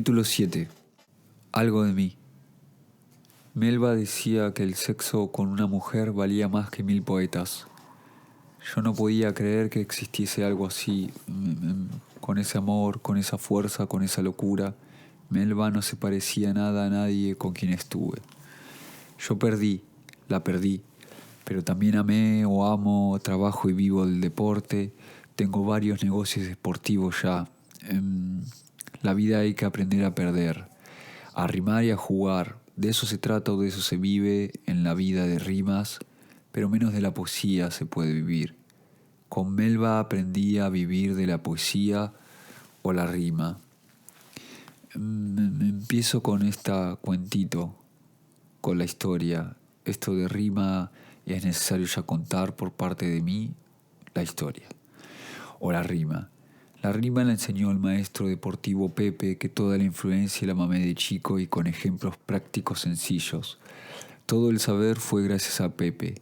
Capítulo 7. Algo de mí. Melba decía que el sexo con una mujer valía más que 1000 poetas. Yo no podía creer que existiese algo así, con ese amor, con esa fuerza, con esa locura. Melba no se parecía nada a nadie con quien estuve. Yo la perdí, pero también amé o amo, trabajo y vivo del deporte. Tengo varios negocios deportivos ya. La vida hay que aprender a perder, a rimar y a jugar. De eso se trata o de eso se vive en la vida de rimas, pero menos de la poesía se puede vivir. Con Melba aprendí a vivir de la poesía o la rima. Empiezo con esta cuentito, con la historia. Esto de rima es necesario ya contar por parte de mí la historia o la rima. La rima la enseñó el maestro deportivo Pepe, que toda la influencia la mamé de chico y con ejemplos prácticos sencillos. Todo el saber fue gracias a Pepe.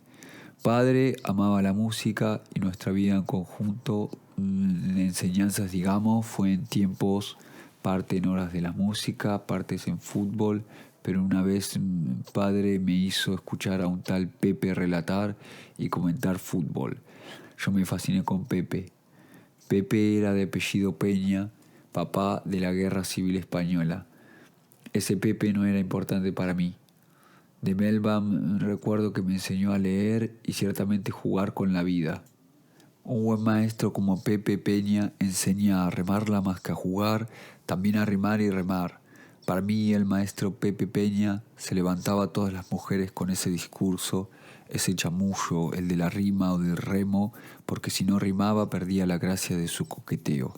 Padre amaba la música y nuestra vida en conjunto, en enseñanzas digamos, fue en tiempos, parte en horas de la música, partes en fútbol, pero una vez padre me hizo escuchar a un tal Pepe relatar y comentar fútbol. Yo me fasciné con Pepe. Pepe era de apellido Peña, papá de la Guerra Civil Española. Ese Pepe no era importante para mí. De Melba recuerdo que me enseñó a leer y ciertamente jugar con la vida. Un buen maestro como Pepe Peña enseña a remarla más que a jugar, también a rimar y remar. Para mí el maestro Pepe Peña se levantaba a todas las mujeres con ese discurso, ese chamullo, el de la rima o del remo, porque si no rimaba perdía la gracia de su coqueteo.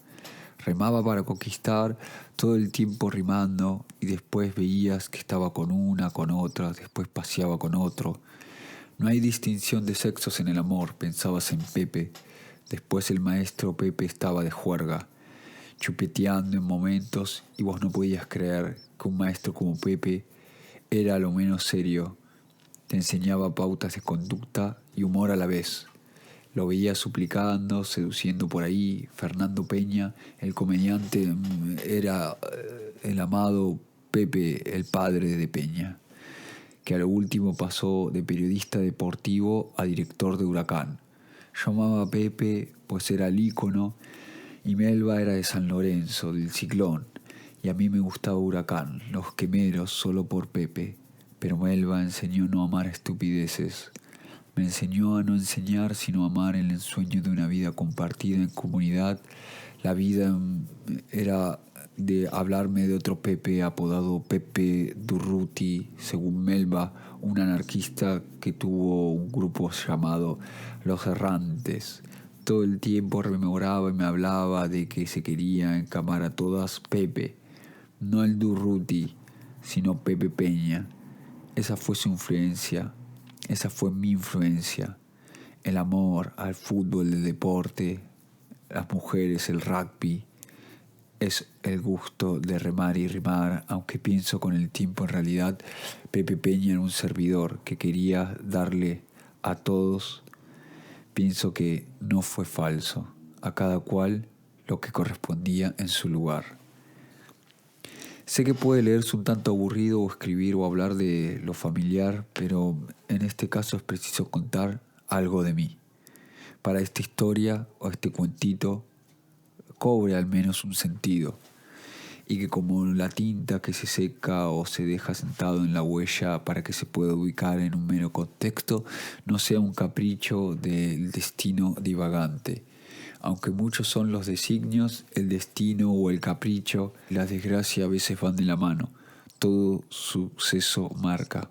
Remaba para conquistar, todo el tiempo rimando, y después veías que estaba con una, con otra, después paseaba con otro. No hay distinción de sexos en el amor, pensabas en Pepe. Después el maestro Pepe estaba de juerga, chupeteando en momentos, y vos no podías creer que un maestro como Pepe era lo menos serio. Te enseñaba pautas de conducta y humor a la vez. Lo veía suplicando, seduciendo por ahí. Fernando Peña, el comediante, era el amado Pepe, el padre de Peña, que a lo último pasó de periodista deportivo a director de Huracán. Yo amaba a Pepe, pues era el ícono, y Melba era de San Lorenzo, del Ciclón, y a mí me gustaba Huracán, los quemeros, solo por Pepe. Pero Melba enseñó no amar estupideces. Me enseñó a no enseñar, sino a amar el ensueño de una vida compartida en comunidad. La vida era de hablarme de otro Pepe, apodado Pepe Durruti, según Melba, un anarquista que tuvo un grupo llamado Los Errantes. Todo el tiempo rememoraba y me hablaba de que se quería encamar a todas Pepe, no el Durruti, sino Pepe Peña. Esa fue su influencia, esa fue mi influencia. El amor al fútbol, el deporte, las mujeres, el rugby. Es el gusto de remar y rimar, aunque pienso con el tiempo en realidad Pepe Peña era un servidor que quería darle a todos. Pienso que no fue falso, a cada cual lo que correspondía en su lugar. Sé que puede leerse un tanto aburrido o escribir o hablar de lo familiar, pero en este caso es preciso contar algo de mí. Para esta historia o este cuentito cobre al menos un sentido, y que como la tinta que se seca o se deja sentado en la huella para que se pueda ubicar en un mero contexto, no sea un capricho del destino divagante. Aunque muchos son los designios, el destino o el capricho, la desgracia a veces van de la mano. Todo suceso marca.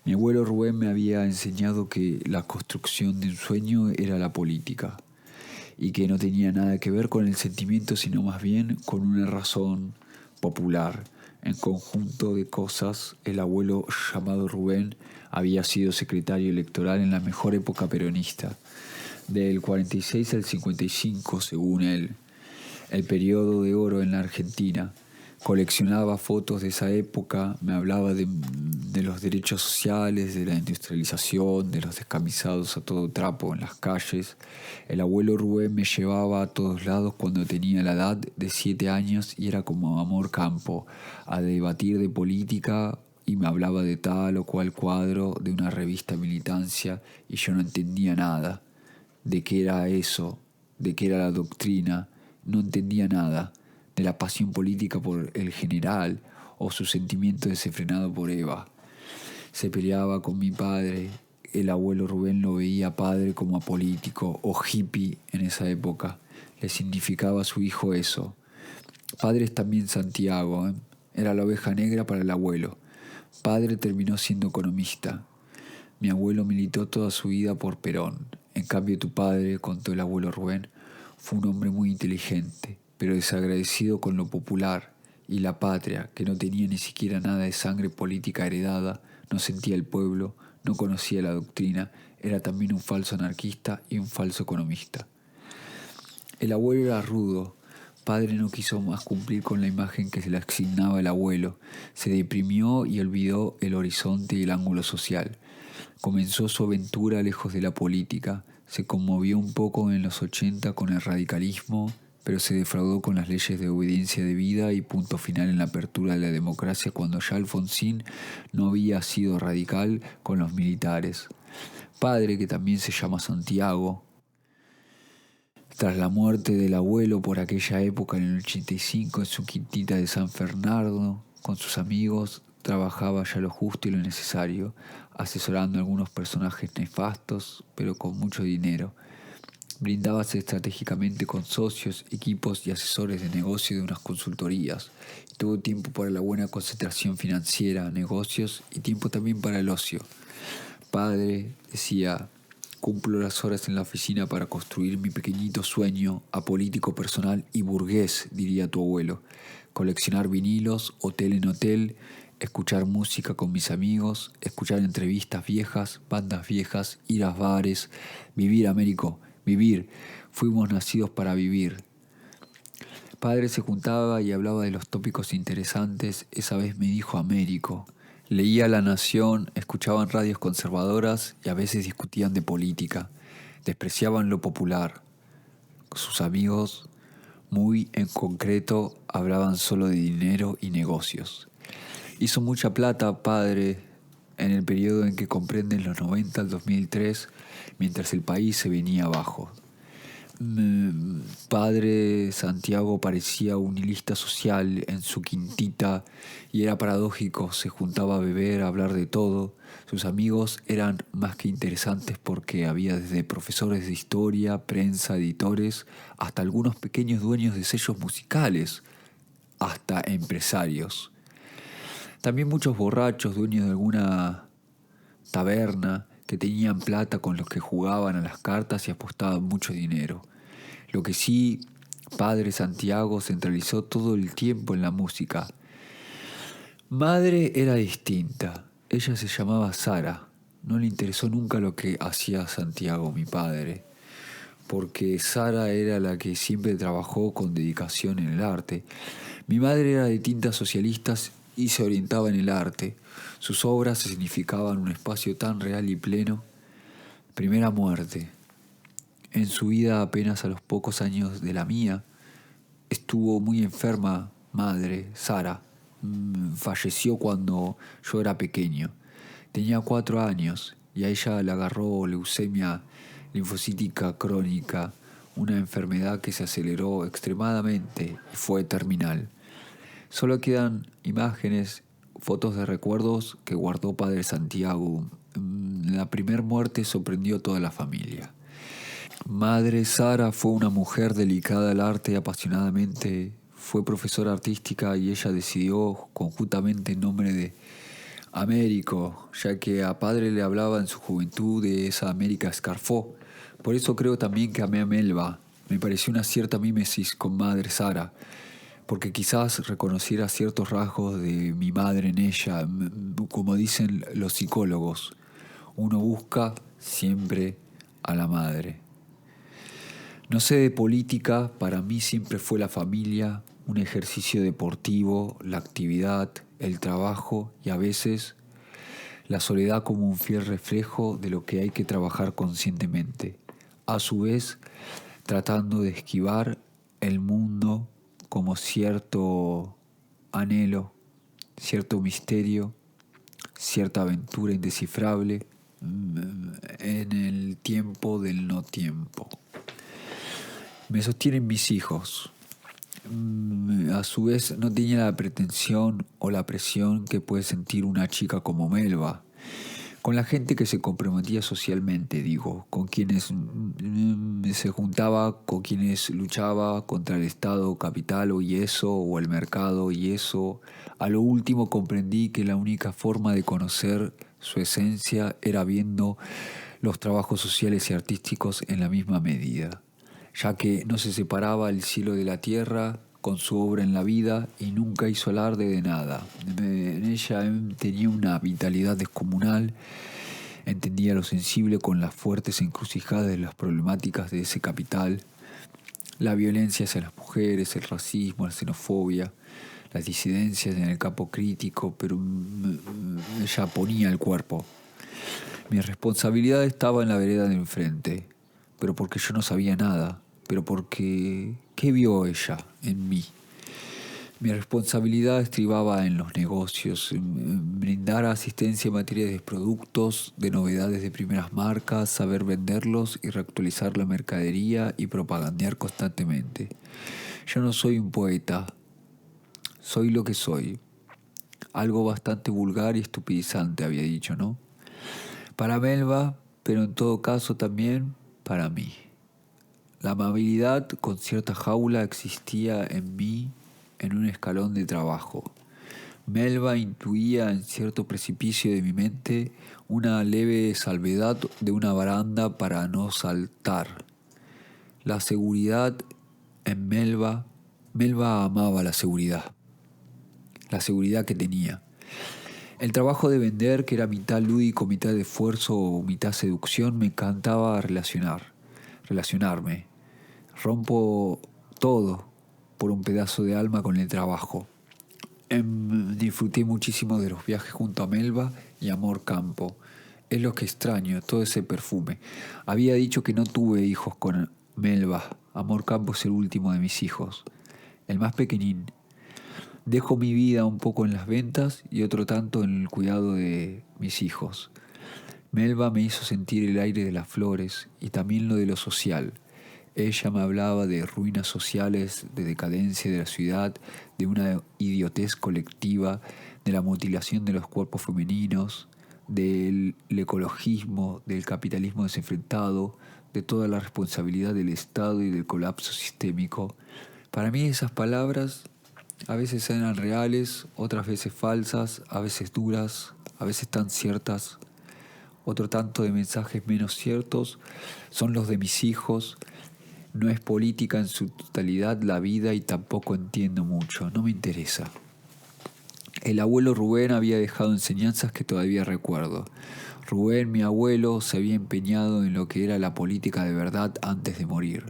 Mi abuelo Rubén me había enseñado que la construcción de un sueño era la política, y que no tenía nada que ver con el sentimiento, sino más bien con una razón popular. En conjunto de cosas, el abuelo llamado Rubén había sido secretario electoral en la mejor época peronista, del 46 al 55 según él, el periodo de oro en la Argentina. Coleccionaba fotos de esa época, me hablaba de de los derechos sociales, de la industrialización, de los descamisados a todo trapo en las calles. El abuelo Rubén me llevaba a todos lados cuando tenía la edad de 7 años y era como amor campo, a debatir de política y me hablaba de tal o cual cuadro de una revista militancia y yo no entendía nada. ¿De qué era eso? ¿De qué era la doctrina? No entendía nada. De la pasión política por el general o su sentimiento desenfrenado por Eva. Se peleaba con mi padre. El abuelo Rubén lo veía padre como apolítico o hippie en esa época. Le significaba a su hijo eso. Padre es también Santiago, ¿eh? Era la oveja negra para el abuelo. Padre terminó siendo economista. Mi abuelo militó toda su vida por Perón. En cambio tu padre, contó el abuelo Rubén, fue un hombre muy inteligente, pero desagradecido con lo popular y la patria, que no tenía ni siquiera nada de sangre política heredada, no sentía el pueblo, no conocía la doctrina, era también un falso anarquista y un falso economista. El abuelo era rudo. Padre no quiso más cumplir con la imagen que se le asignaba el abuelo. Se deprimió y olvidó el horizonte y el ángulo social. Comenzó su aventura lejos de la política. Se conmovió un poco en los 80 con el radicalismo, pero se defraudó con las leyes de obediencia debida y punto final en la apertura de la democracia cuando ya Alfonsín no había sido radical con los militares. Padre, que también se llama Santiago, tras la muerte del abuelo por aquella época en el 85 en su quintita de San Fernando, con sus amigos, trabajaba ya lo justo y lo necesario, asesorando a algunos personajes nefastos, pero con mucho dinero. Brindábase estratégicamente con socios, equipos y asesores de negocio de unas consultorías. Y tuvo tiempo para la buena concentración financiera, negocios y tiempo también para el ocio. Padre, decía, cumplo las horas en la oficina para construir mi pequeñito sueño apolítico personal y burgués, diría tu abuelo. Coleccionar vinilos, hotel en hotel, escuchar música con mis amigos, escuchar entrevistas viejas, bandas viejas, ir a bares, vivir, Américo, vivir. Fuimos nacidos para vivir. Padre se juntaba y hablaba de los tópicos interesantes. Esa vez me dijo Américo. Leía La Nación, escuchaban radios conservadoras y a veces discutían de política. Despreciaban lo popular. Sus amigos, muy en concreto, hablaban solo de dinero y negocios. Hizo mucha plata, padre, en el periodo en que comprenden los 90 al 2003, mientras el país se venía abajo. Padre Santiago parecía un nihilista social en su quintita y era paradójico, se juntaba a beber, a hablar de todo. Sus amigos eran más que interesantes porque había desde profesores de historia, prensa, editores, hasta algunos pequeños dueños de sellos musicales, hasta empresarios. También muchos borrachos, dueños de alguna taberna, que tenían plata con los que jugaban a las cartas y apostaban mucho dinero. Lo que sí, Padre Santiago centralizó todo el tiempo en la música. Madre era distinta. Ella se llamaba Sara. No le interesó nunca lo que hacía Santiago, mi padre, porque Sara era la que siempre trabajó con dedicación en el arte. Mi madre era de tintas socialistas y se orientaba en el arte. Sus obras significaban un espacio tan real y pleno. Primera muerte. En su vida, apenas a los pocos años de la mía, estuvo muy enferma madre, Sara. Falleció cuando yo era pequeño. Tenía 4 años y a ella le agarró leucemia linfocítica crónica, una enfermedad que se aceleró extremadamente y fue terminal. Solo quedan imágenes, fotos de recuerdos que guardó Padre Santiago. La primer muerte sorprendió a toda la familia. Madre Sara fue una mujer dedicada al arte apasionadamente. Fue profesora artística y ella decidió conjuntamente en nombre de Américo, ya que a padre le hablaba en su juventud de esa América escarfó. Por eso creo también que amé a Melba. Me pareció una cierta mímesis con Madre Sara, porque quizás reconociera ciertos rasgos de mi madre en ella, como dicen los psicólogos. Uno busca siempre a la madre. No sé de política, para mí siempre fue la familia, un ejercicio deportivo, la actividad, el trabajo y a veces la soledad como un fiel reflejo de lo que hay que trabajar conscientemente, a su vez tratando de esquivar el mundo como cierto anhelo, cierto misterio, cierta aventura indescifrable en el tiempo del no tiempo. Me sostienen mis hijos. A su vez no tenía la pretensión o la presión que puede sentir una chica como Melba, con la gente que se comprometía socialmente, digo, con quienes se juntaba, con quienes luchaba contra el Estado, capital y eso, o el mercado y eso. A lo último comprendí que la única forma de conocer su esencia era viendo los trabajos sociales y artísticos en la misma medida, ya que no se separaba el cielo de la tierra con su obra en la vida y nunca hizo alarde de nada. En ella tenía una vitalidad descomunal, entendía lo sensible con las fuertes encrucijadas de las problemáticas de ese capital, la violencia hacia las mujeres, el racismo, la xenofobia, las disidencias en el campo crítico, pero ella ponía el cuerpo. Mi responsabilidad estaba en la vereda de enfrente, pero porque yo no sabía nada, pero porque ¿qué vio ella en mí? Mi responsabilidad estribaba en los negocios, en brindar asistencia en materia de productos, de novedades de primeras marcas, saber venderlos y reactualizar la mercadería y propagandear constantemente. Yo no soy un poeta, soy lo que soy. Algo bastante vulgar y estupidizante, había dicho, ¿no? Para Melba, pero en todo caso también para mí. La amabilidad con cierta jaula existía en mí en un escalón de trabajo. Melba intuía en cierto precipicio de mi mente una leve salvedad de una baranda para no saltar. La seguridad en Melba amaba la seguridad que tenía. El trabajo de vender, que era mitad lúdico, mitad de esfuerzo o mitad seducción, me encantaba relacionarme. Rompo todo por un pedazo de alma con el trabajo. Disfruté muchísimo de los viajes junto a Melba y Amor Campo. Es lo que extraño, todo ese perfume. Había dicho que no tuve hijos con Melba. Amor Campo es el último de mis hijos, el más pequeñín. Dejo mi vida un poco en las ventas y otro tanto en el cuidado de mis hijos. Melba me hizo sentir el aire de las flores y también lo de lo social. Ella me hablaba de ruinas sociales, de decadencia de la ciudad, de una idiotez colectiva, de la mutilación de los cuerpos femeninos, del ecologismo, del capitalismo desenfrentado, de toda la responsabilidad del Estado y del colapso sistémico. Para mí esas palabras a veces eran reales, otras veces falsas, a veces duras, a veces tan ciertas. Otro tanto de mensajes menos ciertos son los de mis hijos. No es política en su totalidad la vida y tampoco entiendo mucho, no me interesa. El abuelo Rubén había dejado enseñanzas que todavía recuerdo. Rubén, mi abuelo, se había empeñado en lo que era la política de verdad antes de morir.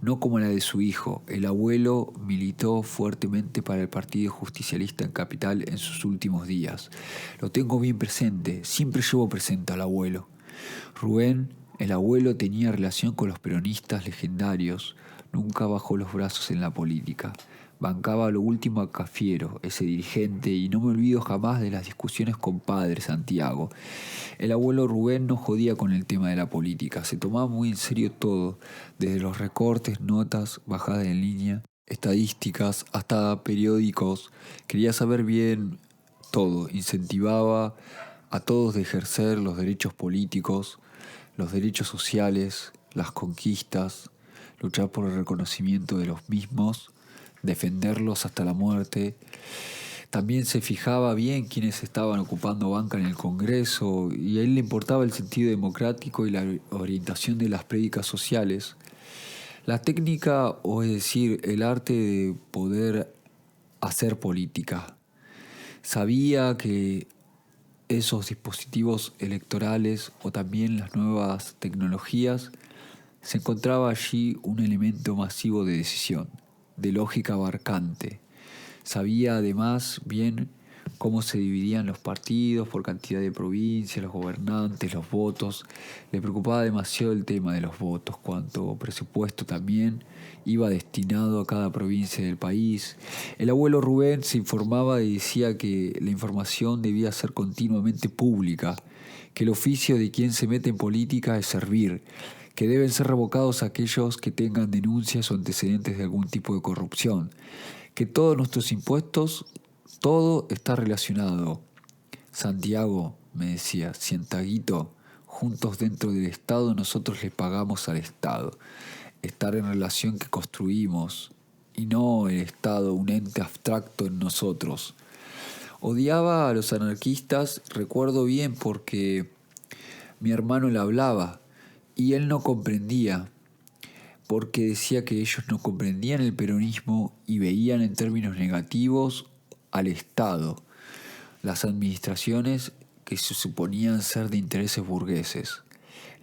No como la de su hijo. El abuelo militó fuertemente para el Partido Justicialista en Capital en sus últimos días. Lo tengo bien presente, siempre llevo presente al abuelo. Rubén, el abuelo, tenía relación con los peronistas legendarios, nunca bajó los brazos en la política. Bancaba lo último a Cafiero, ese dirigente, y no me olvido jamás de las discusiones con Padre Santiago. El abuelo Rubén no jodía con el tema de la política, se tomaba muy en serio todo, desde los recortes, notas, bajadas en línea, estadísticas, hasta periódicos. Quería saber bien todo, incentivaba a todos de ejercer los derechos políticos, los derechos sociales, las conquistas, luchar por el reconocimiento de los mismos, defenderlos hasta la muerte. También se fijaba bien quiénes estaban ocupando banca en el Congreso y a él le importaba el sentido democrático y la orientación de las prédicas sociales. La técnica, o es decir, el arte de poder hacer política. Sabía que esos dispositivos electorales o también las nuevas tecnologías se encontraba allí un elemento masivo de decisión, de lógica abarcante. Sabía además bien cómo se dividían los partidos por cantidad de provincias, los gobernantes, los votos. Le preocupaba demasiado el tema de los votos, cuánto presupuesto también iba destinado a cada provincia del país. El abuelo Rubén se informaba y decía que la información debía ser continuamente pública, que el oficio de quien se mete en política es servir, que deben ser revocados aquellos que tengan denuncias o antecedentes de algún tipo de corrupción, que todos nuestros impuestos, todo está relacionado. Santiago, me decía, Cientaguito, juntos dentro del Estado nosotros le pagamos al Estado. Estar en relación que construimos y no el Estado, un ente abstracto en nosotros. Odiaba a los anarquistas, recuerdo bien porque mi hermano le hablaba y él no comprendía, porque decía que ellos no comprendían el peronismo y veían en términos negativos al Estado, las administraciones que se suponían ser de intereses burgueses.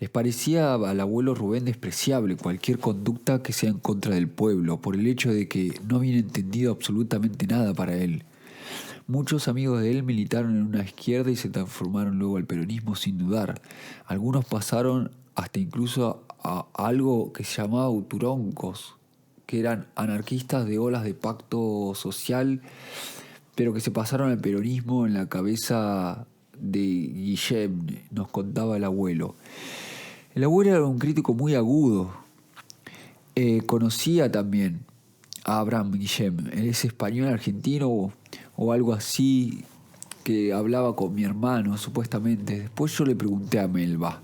Les parecía al abuelo Rubén despreciable cualquier conducta que sea en contra del pueblo, por el hecho de que no habían entendido absolutamente nada para él. Muchos amigos de él militaron en una izquierda y se transformaron luego al peronismo sin dudar. Algunos pasaron hasta incluso a algo que se llamaba uturoncos, que eran anarquistas de olas de pacto social, pero que se pasaron al peronismo en la cabeza de Guillem, nos contaba el abuelo. El abuelo era un crítico muy agudo. Conocía también a Abraham Guillem, él es español argentino o algo así, que hablaba con mi hermano supuestamente. Después yo le pregunté a Melba.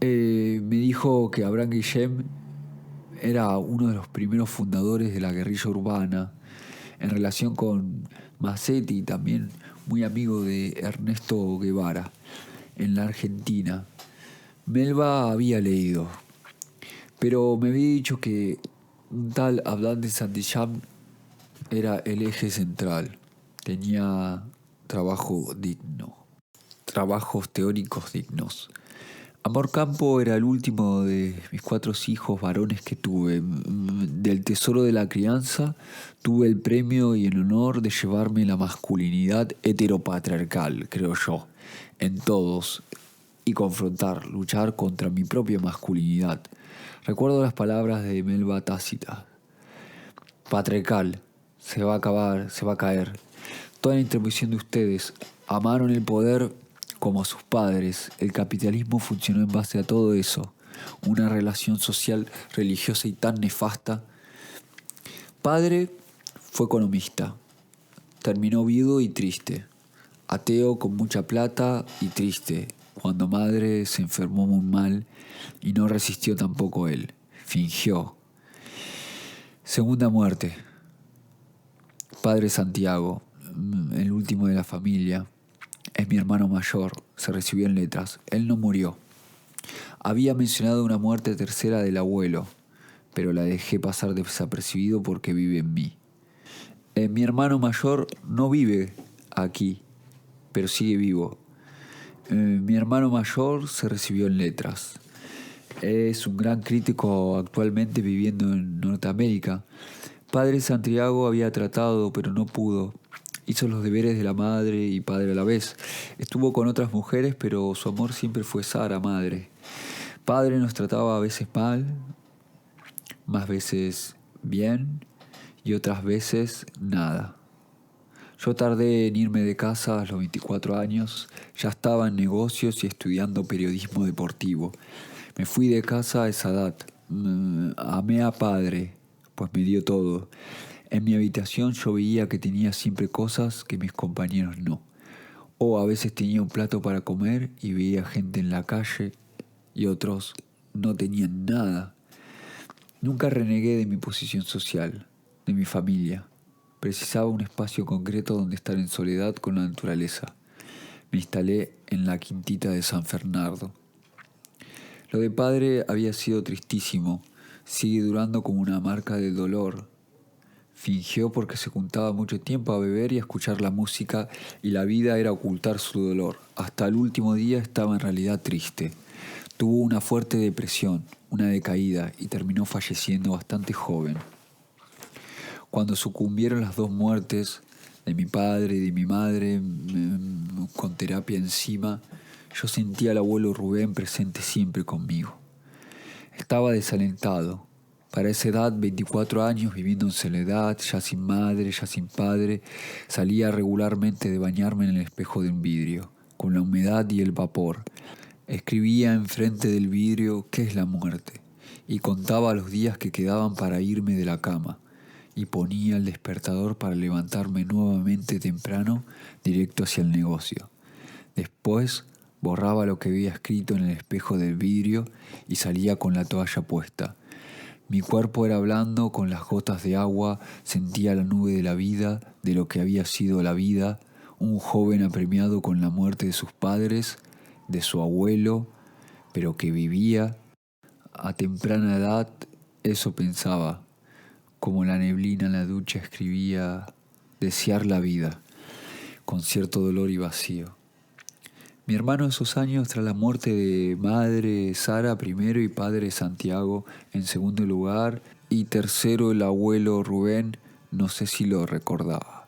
Me dijo que Abraham Guillem era uno de los primeros fundadores de la guerrilla urbana, en relación con Massetti, también muy amigo de Ernesto Guevara, en la Argentina. Melba había leído, pero me había dicho que un tal Abdán de Santillán era el eje central. Tenía trabajo digno, trabajos teóricos dignos. Amor Campo era el último de mis 4 hijos varones que tuve. Del tesoro de la crianza tuve el premio y el honor de llevarme la masculinidad heteropatriarcal, creo yo, en todos, y confrontar, luchar contra mi propia masculinidad. Recuerdo las palabras de Melba Tácita. Patriarcal, se va a acabar, se va a caer. Toda la intervención de ustedes, amaron el poder como sus padres. El capitalismo funcionó en base a todo eso. Una relación social, religiosa y tan nefasta. Padre fue economista. Terminó viudo y triste. Ateo con mucha plata y triste. Cuando madre se enfermó muy mal y no resistió tampoco él. Fingió. Segunda muerte. Padre Santiago, el último de la familia. Es mi hermano mayor, se recibió en letras. Él no murió. Había mencionado una muerte tercera del abuelo, pero la dejé pasar desapercibido porque vive en mí. Mi hermano mayor no vive aquí, pero sigue vivo. Mi hermano mayor se recibió en letras. Es un gran crítico actualmente viviendo en Norteamérica. Padre Santiago había tratado, pero no pudo. Hizo los deberes de la madre y padre a la vez. Estuvo con otras mujeres, pero su amor siempre fue Sara, madre. Padre nos trataba a veces mal, más veces bien y otras veces nada. Yo tardé en irme de casa a los 24 años. Ya estaba en negocios y estudiando periodismo deportivo. Me fui de casa a esa edad. Amé a padre, pues me dio todo. En mi habitación yo veía que tenía siempre cosas que mis compañeros no. O a veces tenía un plato para comer y veía gente en la calle y otros no tenían nada. Nunca renegué de mi posición social, de mi familia. Precisaba un espacio concreto donde estar en soledad con la naturaleza. Me instalé en la quintita de San Fernando. Lo de padre había sido tristísimo. Sigue durando como una marca del dolor. Fingió porque se juntaba mucho tiempo a beber y a escuchar la música y la vida era ocultar su dolor. Hasta el último día estaba en realidad triste. Tuvo una fuerte depresión, una decaída y terminó falleciendo bastante joven. Cuando sucumbieron las 2 muertes, de mi padre y de mi madre, con terapia encima, yo sentía al abuelo Rubén presente siempre conmigo. Estaba desalentado. Para esa edad, 24 años, viviendo en soledad, ya sin madre, ya sin padre, salía regularmente de bañarme en el espejo de un vidrio, con la humedad y el vapor. Escribía enfrente del vidrio qué es la muerte, y contaba los días que quedaban para irme de la cama, y ponía el despertador para levantarme nuevamente temprano, directo hacia el negocio. Después borraba lo que había escrito en el espejo del vidrio y salía con la toalla puesta. Mi cuerpo era blando, con las gotas de agua sentía la nube de la vida, de lo que había sido la vida, un joven apremiado con la muerte de sus padres, de su abuelo, pero que vivía. A temprana edad eso pensaba, como la neblina en la ducha escribía, desear la vida, con cierto dolor y vacío. Mi hermano esos años, tras la muerte de madre Sara primero y padre Santiago en segundo lugar, y tercero el abuelo Rubén, no sé si lo recordaba.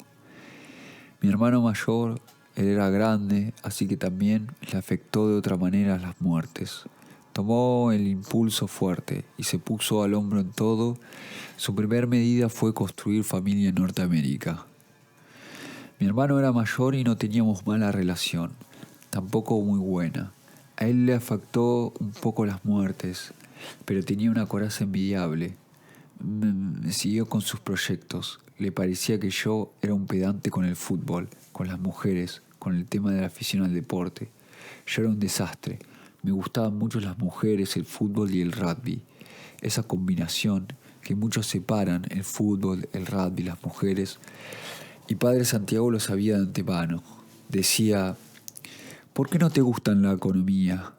Mi hermano mayor, él era grande, así que también le afectó de otra manera las muertes. Tomó el impulso fuerte y se puso al hombro en todo. Su primer medida fue construir familia en Norteamérica. Mi hermano era mayor y no teníamos mala relación, tampoco muy buena. A él le afectó un poco las muertes, pero tenía una coraza envidiable. Me siguió con sus proyectos. Le parecía que yo era un pedante con el fútbol, con las mujeres, con el tema de la afición al deporte. Yo era un desastre. Me gustaban mucho las mujeres, el fútbol y el rugby. Esa combinación que muchos separan, el fútbol, el rugby, las mujeres. Y Padre Santiago lo sabía de antemano. Decía, ¿por qué no te gustan la economía,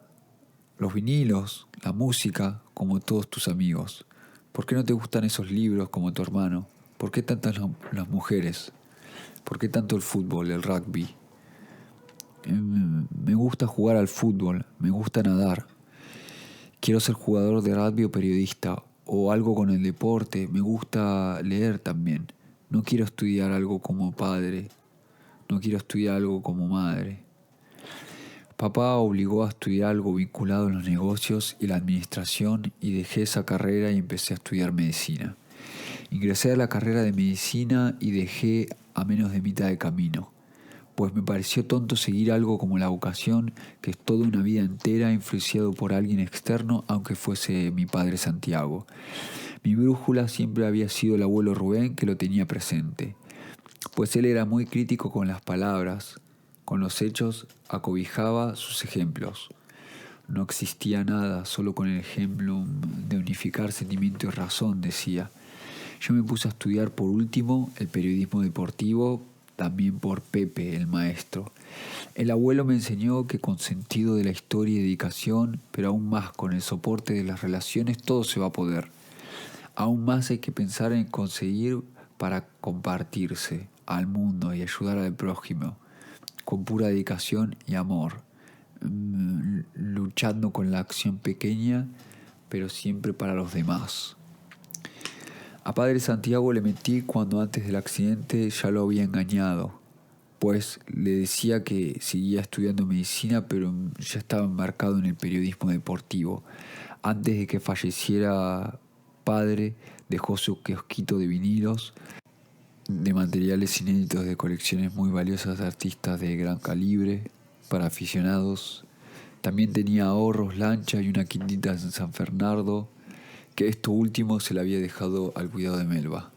los vinilos, la música, como todos tus amigos? ¿Por qué no te gustan esos libros como tu hermano? ¿Por qué tantas las mujeres? ¿Por qué tanto el fútbol, el rugby? Me gusta jugar al fútbol, me gusta nadar. Quiero ser jugador de rugby o periodista, o algo con el deporte, me gusta leer también. No quiero estudiar algo como padre, no quiero estudiar algo como madre. Papá obligó a estudiar algo vinculado a los negocios y la administración y dejé esa carrera y empecé a estudiar medicina. Ingresé a la carrera de medicina y dejé a menos de mitad de camino, pues me pareció tonto seguir algo como la vocación, que es toda una vida entera influenciado por alguien externo, aunque fuese mi padre Santiago. Mi brújula siempre había sido el abuelo Rubén, que lo tenía presente, pues él era muy crítico con las palabras, con los hechos acobijaba sus ejemplos. No existía nada, solo con el ejemplo de unificar sentimiento y razón, decía. Yo me puse a estudiar por último el periodismo deportivo, también por Pepe, el maestro. El abuelo me enseñó que con sentido de la historia y dedicación, pero aún más con el soporte de las relaciones, todo se va a poder. Aún más hay que pensar en conseguir para compartirse al mundo y ayudar al prójimo, con pura dedicación y amor, luchando con la acción pequeña, pero siempre para los demás. A Padre Santiago le mentí cuando antes del accidente ya lo había engañado, pues le decía que seguía estudiando medicina, pero ya estaba embarcado en el periodismo deportivo. Antes de que falleciera Padre, dejó su kiosquito de vinilos, de materiales inéditos de colecciones muy valiosas de artistas de gran calibre, para aficionados. También tenía ahorros, lancha y una quintita en San Fernando, que esto último se le había dejado al cuidado de Melba.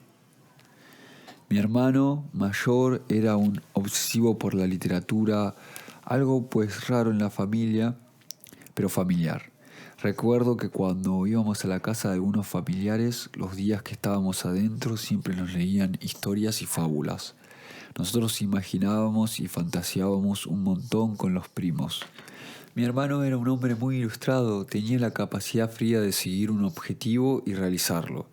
Mi hermano mayor era un obsesivo por la literatura, algo pues raro en la familia, pero familiar. Recuerdo que cuando íbamos a la casa de algunos familiares, los días que estábamos adentro siempre nos leían historias y fábulas. Nosotros imaginábamos y fantaseábamos un montón con los primos. Mi hermano era un hombre muy ilustrado, tenía la capacidad fría de seguir un objetivo y realizarlo.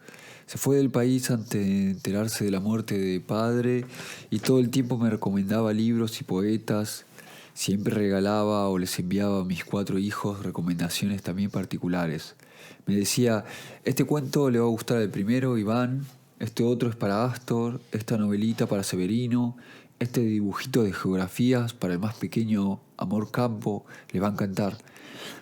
Se fue del país antes de enterarse de la muerte de padre y todo el tiempo me recomendaba libros y poetas. Siempre regalaba o les enviaba a mis 4 hijos recomendaciones también particulares. Me decía, este cuento le va a gustar al primero, Iván, este otro es para Astor, esta novelita para Severino, Este dibujito de geografías para el más pequeño Amor Campo le va a encantar.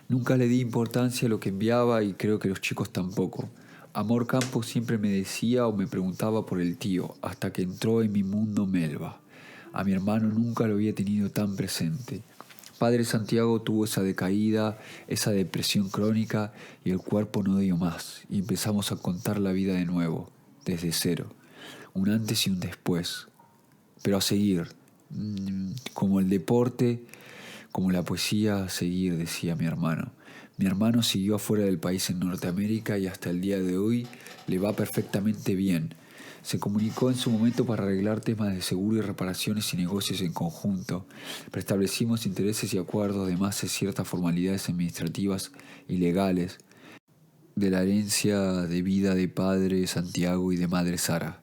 Nunca le di importancia a lo que enviaba y creo que los chicos tampoco. Amor Campo siempre me decía o me preguntaba por el tío, hasta que entró en mi mundo Melba. A mi hermano nunca lo había tenido tan presente. Padre Santiago tuvo esa decaída, esa depresión crónica y el cuerpo no dio más. Y empezamos a contar la vida de nuevo, desde cero. Un antes y un después. Pero a seguir, como el deporte, como la poesía, a seguir, decía mi hermano. Mi hermano siguió afuera del país en Norteamérica y hasta el día de hoy le va perfectamente bien. Se comunicó en su momento para arreglar temas de seguro y reparaciones y negocios en conjunto. Preestablecimos intereses y acuerdos, además de ciertas formalidades administrativas y legales de la herencia de vida de padre Santiago y de madre Sara.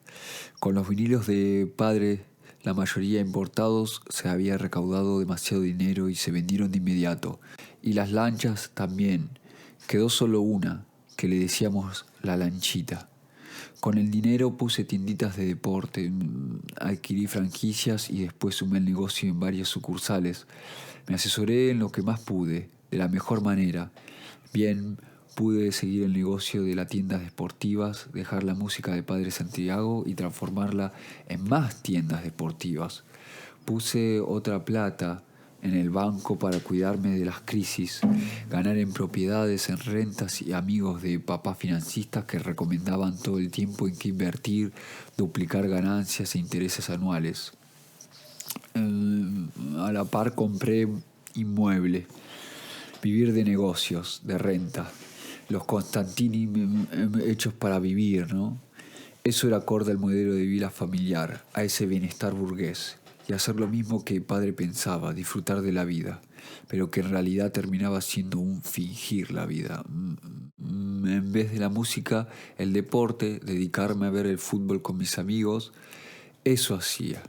Con los vinilos de padre, la mayoría importados, se había recaudado demasiado dinero y se vendieron de inmediato. Y las lanchas también. Quedó solo una, que le decíamos la lanchita. Con el dinero puse tienditas de deporte, adquirí franquicias y después sumé el negocio en varias sucursales. Me asesoré en lo que más pude, de la mejor manera. Bien, pude seguir el negocio de las tiendas deportivas, dejar la música de Padre Santiago y transformarla en más tiendas deportivas. Puse otra plata en el banco para cuidarme de las crisis, ganar en propiedades, en rentas y amigos de papás financistas que recomendaban todo el tiempo en qué invertir, duplicar ganancias e intereses anuales. A la par compré inmueble, vivir de negocios, de renta, los Constantini hechos para vivir, ¿no? Eso era acorde al modelo de vida familiar, a ese bienestar burgués, y hacer lo mismo que padre pensaba, disfrutar de la vida, pero que en realidad terminaba siendo un fingir la vida. En vez de la música, el deporte, dedicarme a ver el fútbol con mis amigos, eso hacía.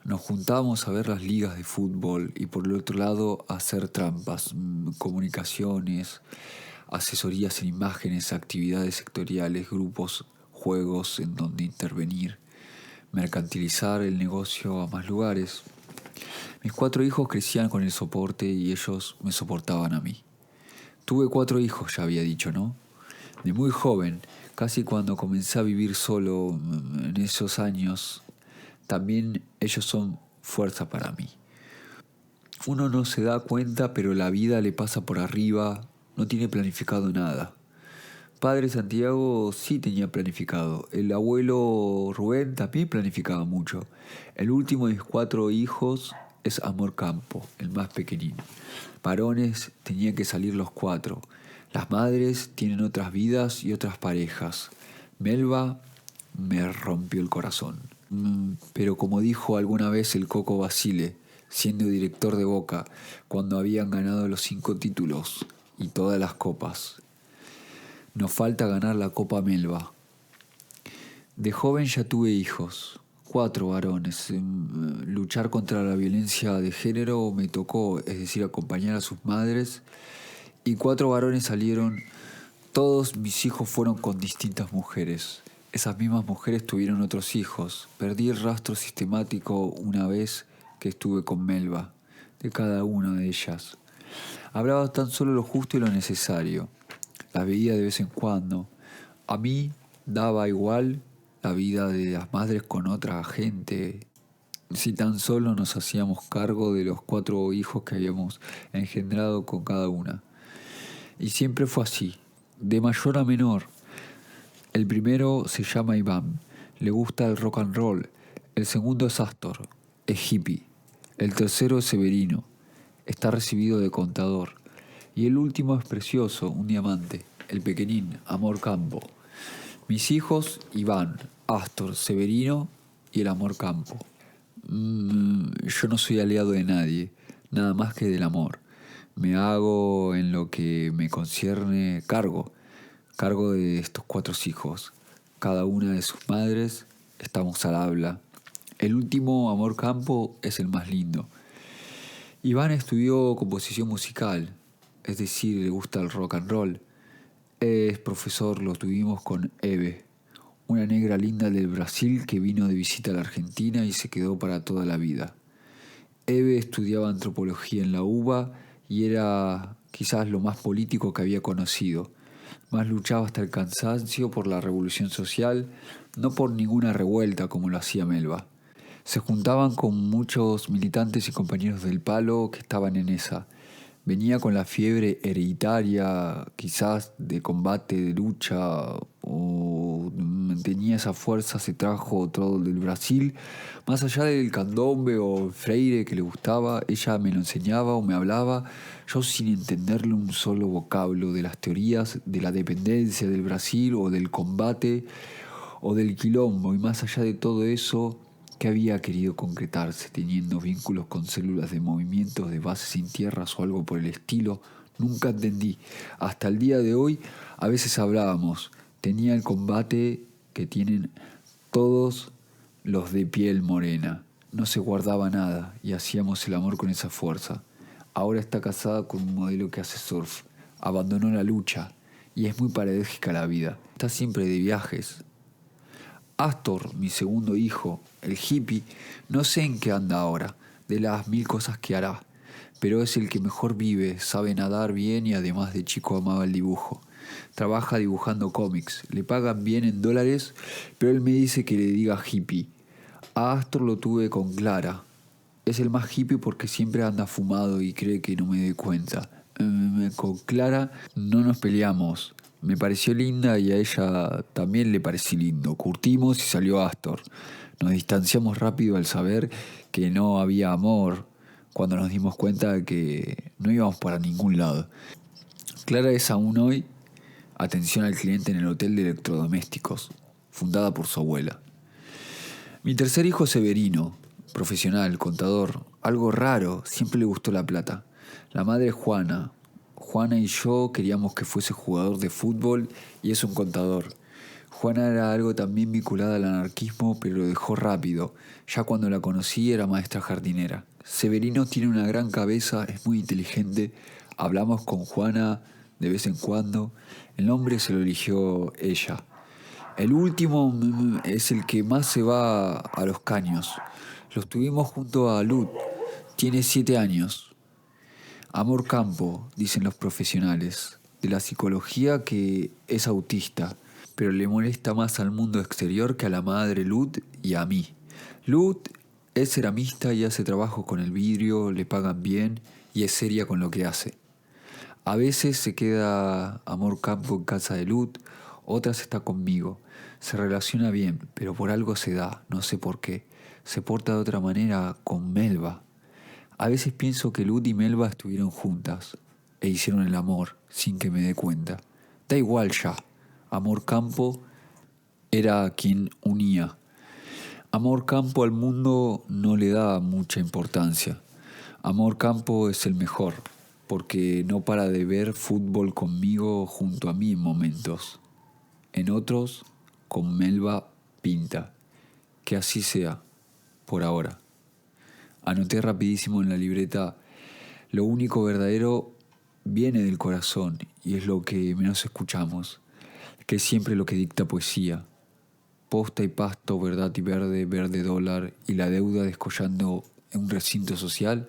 Nos juntábamos a ver las ligas de fútbol y por el otro lado a hacer trampas, comunicaciones, asesorías en imágenes, actividades sectoriales, grupos, juegos en donde intervenir, mercantilizar el negocio a más lugares. Mis 4 hijos crecían con el soporte y ellos me soportaban a mí. Tuve 4 hijos, ya había dicho, ¿no? De muy joven, casi cuando comencé a vivir solo en esos años, también ellos son fuerza para mí. Uno no se da cuenta, pero la vida le pasa por arriba, no tiene planificado nada. Padre Santiago sí tenía planificado. El abuelo Rubén también planificaba mucho. El último de mis 4 hijos es Amor Campo, el más pequeñito. Varones tenían que salir los 4. Las madres tienen otras vidas y otras parejas. Melba me rompió el corazón. Pero como dijo alguna vez el Coco Basile, siendo director de Boca, cuando habían ganado los 5 títulos y todas las copas: nos falta ganar la Copa Melba. De joven ya tuve hijos, 4 varones. Luchar contra la violencia de género me tocó, es decir, acompañar a sus madres. Y 4 varones salieron. Todos mis hijos fueron con distintas mujeres. Esas mismas mujeres tuvieron otros hijos. Perdí el rastro sistemático una vez que estuve con Melba, de cada una de ellas. Hablaba tan solo lo justo y lo necesario. La veía de vez en cuando. A mí daba igual la vida de las madres con otra gente, si tan solo nos hacíamos cargo de los 4 hijos que habíamos engendrado con cada una. Y siempre fue así, de mayor a menor. El primero se llama Iván, le gusta el rock and roll. El segundo es Astor, es hippie. El tercero es Severino, está recibido de contador. Y el último es precioso, un diamante, el pequeñín, Amor Campo. Mis hijos, Iván, Astor, Severino y el Amor Campo. Yo no soy aliado de nadie, nada más que del amor. Me hago en lo que me concierne cargo de estos 4 hijos. Cada una de sus madres, estamos al habla. El último, Amor Campo, es el más lindo. Iván estudió composición musical, es decir, le gusta el rock and roll. Es profesor, lo tuvimos con Eve, una negra linda del Brasil que vino de visita a la Argentina y se quedó para toda la vida. Eve estudiaba antropología en la UBA y era quizás lo más político que había conocido. Más luchaba hasta el cansancio por la revolución social, no por ninguna revuelta como lo hacía Melba. Se juntaban con muchos militantes y compañeros del palo que estaban en esa. Venía con la fiebre hereditaria, quizás de combate, de lucha, o tenía esa fuerza, se trajo todo del Brasil. Más allá del candombe o freire que le gustaba, ella me lo enseñaba o me hablaba, yo sin entenderle un solo vocablo de las teorías de la dependencia del Brasil o del combate o del quilombo. Y más allá de todo eso, que había querido concretarse, teniendo vínculos con células de movimientos de bases sin tierras o algo por el estilo, nunca entendí. Hasta el día de hoy, a veces hablábamos, tenía el combate que tienen todos los de piel morena. No se guardaba nada y hacíamos el amor con esa fuerza. Ahora está casada con un modelo que hace surf. Abandonó la lucha y es muy paradójica la vida. Está siempre de viajes. Astor, mi segundo hijo, el hippie, no sé en qué anda ahora, de las 1000 cosas que hará, pero es el que mejor vive, sabe nadar bien y además de chico amaba el dibujo. Trabaja dibujando cómics, le pagan bien en dólares, pero él me dice que le diga hippie. A Astor lo tuve con Clara. Es el más hippie porque siempre anda fumado y cree que no me doy cuenta. Con Clara no nos peleamos. Me pareció linda y a ella también le parecí lindo. Curtimos y salió Astor. Nos distanciamos rápido al saber que no había amor, cuando nos dimos cuenta de que no íbamos para ningún lado. Clara es aún hoy atención al cliente en el hotel de electrodomésticos, fundada por su abuela. Mi tercer hijo Severino, profesional, contador, algo raro, siempre le gustó la plata. La madre Juana. Juana y yo queríamos que fuese jugador de fútbol y es un contador. Juana era algo también vinculada al anarquismo, pero lo dejó rápido. Ya cuando la conocí era maestra jardinera. Severino tiene una gran cabeza, es muy inteligente. Hablamos con Juana de vez en cuando. El nombre se lo eligió ella. El último es el que más se va a los caños. Lo tuvimos junto a Lud. Tiene 7 años. Amor campo, dicen los profesionales de la psicología, que es autista, pero le molesta más al mundo exterior que a la madre Lud y a mí. Lud es ceramista y hace trabajo con el vidrio, le pagan bien y es seria con lo que hace. A veces se queda Amor campo en casa de Lud, otras está conmigo. Se relaciona bien, pero por algo se da, no sé por qué. Se porta de otra manera con Melba. A veces pienso que Lud y Melba estuvieron juntas e hicieron el amor sin que me dé cuenta. Da igual ya. Amor campo era quien unía. Amor campo al mundo no le da mucha importancia. Amor campo es el mejor, porque no para de ver fútbol conmigo junto a mí en momentos. En otros, con Melba pinta. Que así sea, por ahora. Anoté rapidísimo en la libreta: lo único verdadero viene del corazón y es lo que menos escuchamos, que es siempre lo que dicta poesía. Posta y pasto, verdad y verde, verde dólar y la deuda descollando en un recinto social.